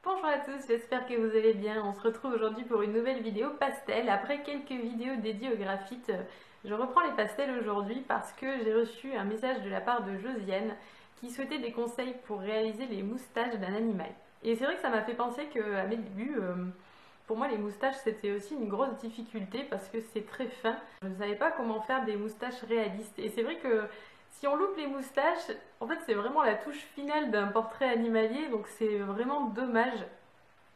Bonjour à tous, j'espère que vous allez bien. On se retrouve aujourd'hui pour une nouvelle vidéo pastel. Après quelques vidéos dédiées au graphite, je reprends les pastels aujourd'hui parce que j'ai reçu un message de la part de Josiane qui souhaitait des conseils pour réaliser les moustaches d'un animal. Et c'est vrai que ça m'a fait penser qu'à mes débuts, pour moi les moustaches c'était aussi une grosse difficulté parce que c'est très fin. Je ne savais pas comment faire des moustaches réalistes. Et c'est vrai que si on loupe les moustaches, en fait c'est vraiment la touche finale d'un portrait animalier, donc c'est vraiment dommage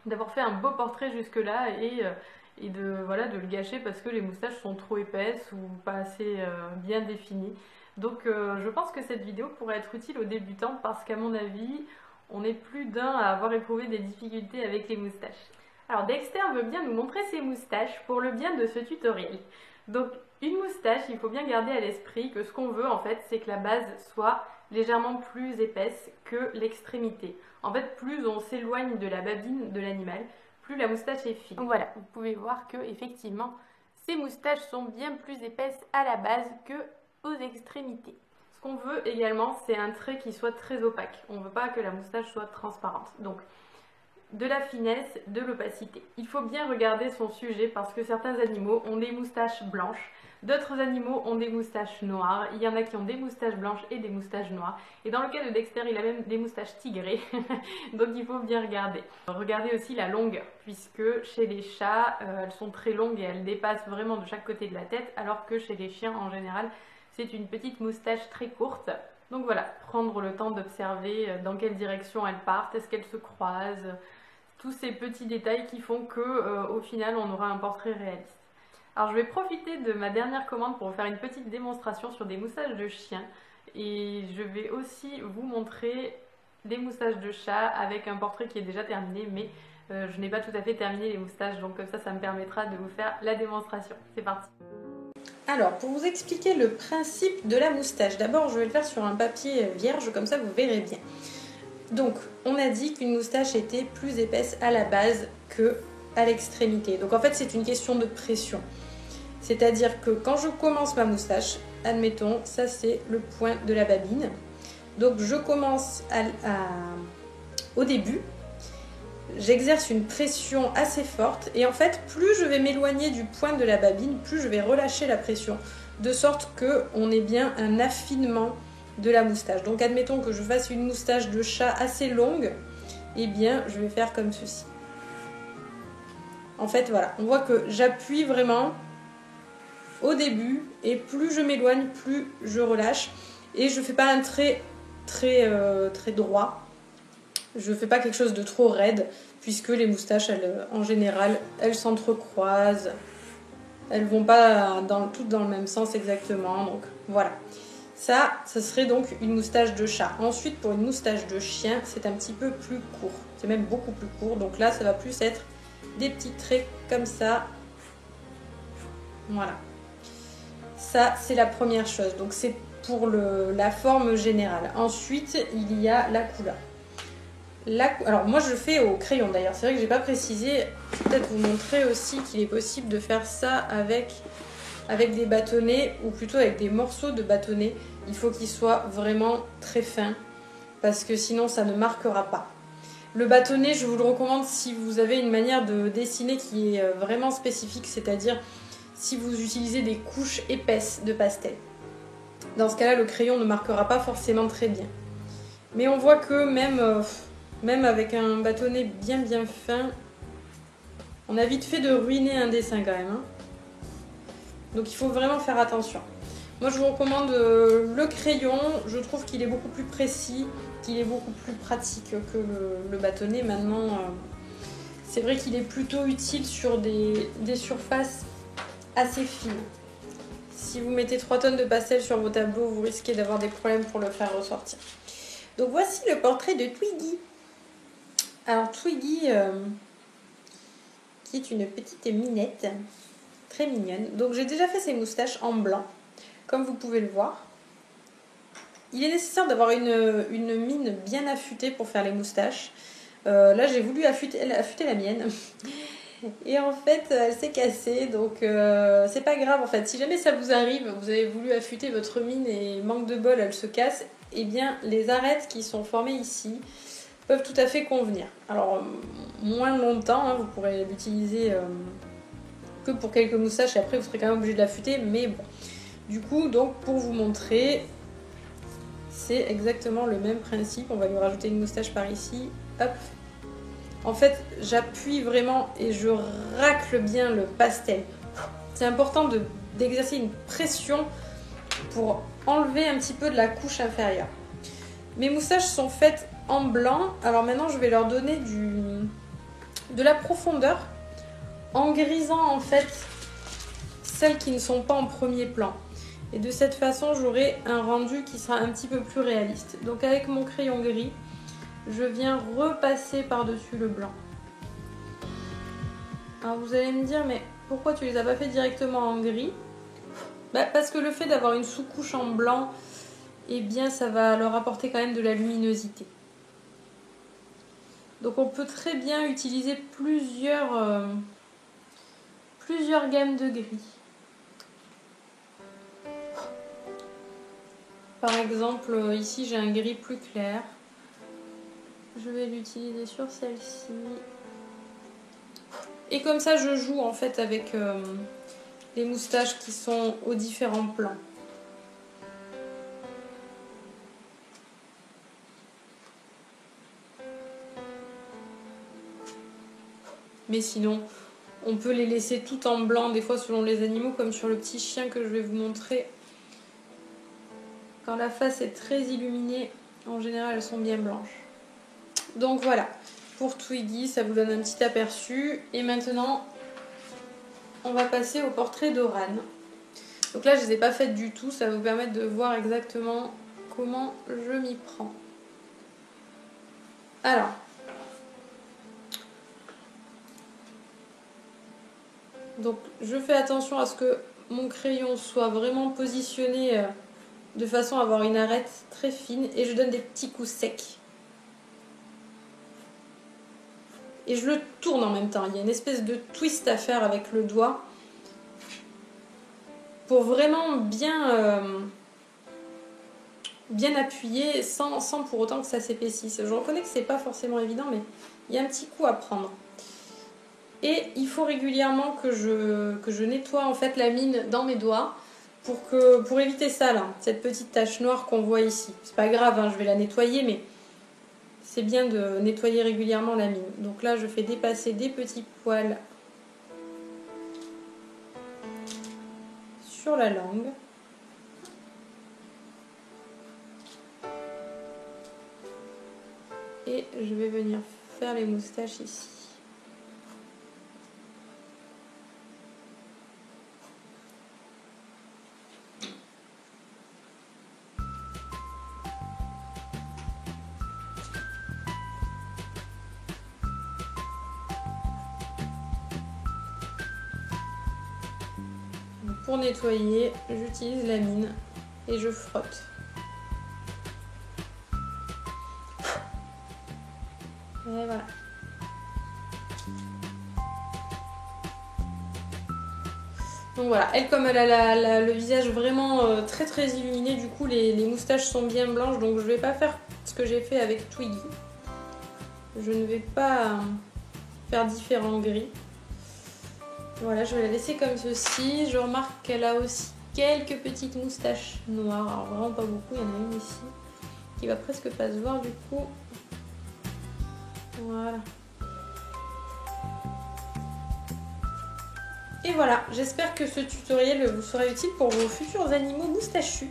d'avoir fait un beau portrait jusque-là et de le gâcher parce que les moustaches sont trop épaisses ou pas assez bien définies. Donc je pense que cette vidéo pourrait être utile aux débutants parce qu'à mon avis, on est plus d'un à avoir éprouvé des difficultés avec les moustaches. Alors Dexter veut bien nous montrer ses moustaches pour le bien de ce tutoriel. Donc une moustache, il faut bien garder à l'esprit que ce qu'on veut en fait, c'est que la base soit légèrement plus épaisse que l'extrémité. En fait, plus on s'éloigne de la babine de l'animal, plus la moustache est fine. Donc voilà, vous pouvez voir que effectivement, ces moustaches sont bien plus épaisses à la base que aux extrémités. Ce qu'on veut également, c'est un trait qui soit très opaque. On ne veut pas que la moustache soit transparente. Donc de la finesse, de l'opacité. Il faut bien regarder son sujet parce que certains animaux ont des moustaches blanches, d'autres animaux ont des moustaches noires, il y en a qui ont des moustaches blanches et des moustaches noires. Et dans le cas de Dexter, il a même des moustaches tigrées, donc il faut bien regarder. Regardez aussi la longueur, puisque chez les chats, elles sont très longues et elles dépassent vraiment de chaque côté de la tête, alors que chez les chiens en général, c'est une petite moustache très courte. Donc voilà, prendre le temps d'observer dans quelle direction elles partent, est-ce qu'elles se croisent, tous ces petits détails qui font que au final on aura un portrait réaliste. Alors je vais profiter de ma dernière commande pour vous faire une petite démonstration sur des moustaches de chien et je vais aussi vous montrer des moustaches de chat avec un portrait qui est déjà terminé, mais je n'ai pas tout à fait terminé les moustaches, donc comme ça me permettra de vous faire la démonstration. C'est parti. Alors, pour vous expliquer le principe de la moustache, d'abord je vais le faire sur un papier vierge, comme ça vous verrez bien. Donc, on a dit qu'une moustache était plus épaisse à la base que à l'extrémité. Donc en fait, c'est une question de pression. C'est-à-dire que quand je commence ma moustache, admettons, ça c'est le point de la babine. Donc je commence au début, j'exerce une pression assez forte et en fait, plus je vais m'éloigner du point de la babine, plus je vais relâcher la pression, de sorte qu'on ait bien un affinement de la moustache. Donc admettons que je fasse une moustache de chat assez longue, et bien je vais faire comme ceci. En fait voilà, on voit que j'appuie vraiment au début et plus je m'éloigne, plus je relâche et je fais pas un trait très droit. Je fais pas quelque chose de trop raide puisque les moustaches en général elles s'entrecroisent. Elles vont pas toutes dans le même sens exactement. Donc voilà. Ça, ce serait donc une moustache de chat. Ensuite, pour une moustache de chien, c'est un petit peu plus court. C'est même beaucoup plus court. Donc là, ça va plus être des petits traits comme ça. Voilà. Ça, c'est la première chose. Donc c'est pour la forme générale. Ensuite, il y a la couleur. Alors moi, je le fais au crayon d'ailleurs. C'est vrai que j'ai pas précisé. Je vais peut-être vous montrer aussi qu'il est possible de faire ça avec des bâtonnets ou plutôt avec des morceaux de bâtonnets. Il faut qu'ils soient vraiment très fins parce que sinon ça ne marquera pas. Le bâtonnet, je vous le recommande si vous avez une manière de dessiner qui est vraiment spécifique, c'est-à-dire si vous utilisez des couches épaisses de pastel. Dans ce cas-là, le crayon ne marquera pas forcément très bien. Mais on voit que même avec un bâtonnet bien fin, on a vite fait de ruiner un dessin quand même. Donc il faut vraiment faire attention. Moi je vous recommande le crayon, je trouve qu'il est beaucoup plus précis, qu'il est beaucoup plus pratique que le bâtonnet. Maintenant, c'est vrai qu'il est plutôt utile sur des surfaces assez fines. Si vous mettez 3 tonnes de pastel sur vos tableaux, vous risquez d'avoir des problèmes pour le faire ressortir. Donc voici le portrait de Twiggy. Alors Twiggy, qui est une petite minette, très mignonne. Donc j'ai déjà fait ses moustaches en blanc, comme vous pouvez le voir. Il est nécessaire d'avoir une mine bien affûtée pour faire les moustaches. Là j'ai voulu affûter la mienne. Et en fait elle s'est cassée, donc c'est pas grave en fait. Si jamais ça vous arrive, vous avez voulu affûter votre mine et manque de bol elle se casse, et bien les arêtes qui sont formées ici peuvent tout à fait convenir. Alors moins longtemps, hein, vous pourrez l'utiliser que pour quelques moustaches et après vous serez quand même obligé de l'affûter, mais bon. Du coup, donc pour vous montrer, c'est exactement le même principe. On va lui rajouter une moustache par ici, hop. En fait, j'appuie vraiment et je racle bien le pastel. C'est important d'exercer une pression pour enlever un petit peu de la couche inférieure. Mes moustaches sont faites en blanc. Alors maintenant, je vais leur donner de la profondeur en grisant en fait celles qui ne sont pas en premier plan. Et de cette façon, j'aurai un rendu qui sera un petit peu plus réaliste. Donc avec mon crayon gris, je viens repasser par-dessus le blanc. Alors vous allez me dire, mais pourquoi tu les as pas fait directement en gris? Parce que le fait d'avoir une sous-couche en blanc, eh bien ça va leur apporter quand même de la luminosité. Donc on peut très bien utiliser plusieurs gammes de gris. Par exemple, ici j'ai un gris plus clair. Je vais l'utiliser sur celle-ci. Et comme ça, je joue en fait avec les moustaches qui sont aux différents plans. Mais sinon, on peut les laisser tout en blanc, des fois selon les animaux, comme sur le petit chien que je vais vous montrer. Quand la face est très illuminée, en général, elles sont bien blanches. Donc voilà, pour Twiggy, ça vous donne un petit aperçu. Et maintenant, on va passer au portrait d'Oran. Donc là, je ne les ai pas faites du tout, ça va vous permettre de voir exactement comment je m'y prends. Alors, donc je fais attention à ce que mon crayon soit vraiment positionné de façon à avoir une arête très fine et je donne des petits coups secs. Et je le tourne en même temps, il y a une espèce de twist à faire avec le doigt pour vraiment bien appuyer sans pour autant que ça s'épaississe. Je reconnais que c'est pas forcément évident, mais il y a un petit coup à prendre. Et il faut régulièrement que je nettoie en fait la mine dans mes doigts pour éviter ça là, cette petite tache noire qu'on voit ici. C'est pas grave, hein, je vais la nettoyer, mais c'est bien de nettoyer régulièrement la mine. Donc là, je fais dépasser des petits poils sur la langue. Et je vais venir faire les moustaches ici. Pour nettoyer, j'utilise la mine et je frotte. Et voilà. Donc voilà, elle comme elle a le visage vraiment très illuminé, du coup les moustaches sont bien blanches, donc je ne vais pas faire ce que j'ai fait avec Twiggy. Je ne vais pas faire différents gris. Voilà, je vais la laisser comme ceci. Je remarque qu'elle a aussi quelques petites moustaches noires. Alors vraiment pas beaucoup, il y en a une ici qui va presque pas se voir du coup. Voilà. Et voilà, j'espère que ce tutoriel vous sera utile pour vos futurs animaux moustachus.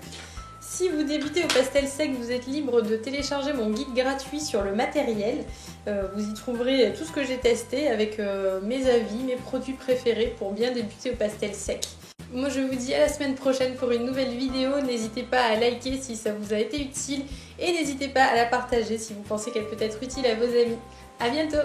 Si vous débutez au pastel sec, vous êtes libre de télécharger mon guide gratuit sur le matériel. Vous y trouverez tout ce que j'ai testé avec mes avis, mes produits préférés pour bien débuter au pastel sec. Moi je vous dis à la semaine prochaine pour une nouvelle vidéo. N'hésitez pas à liker si ça vous a été utile et n'hésitez pas à la partager si vous pensez qu'elle peut être utile à vos amis. À bientôt!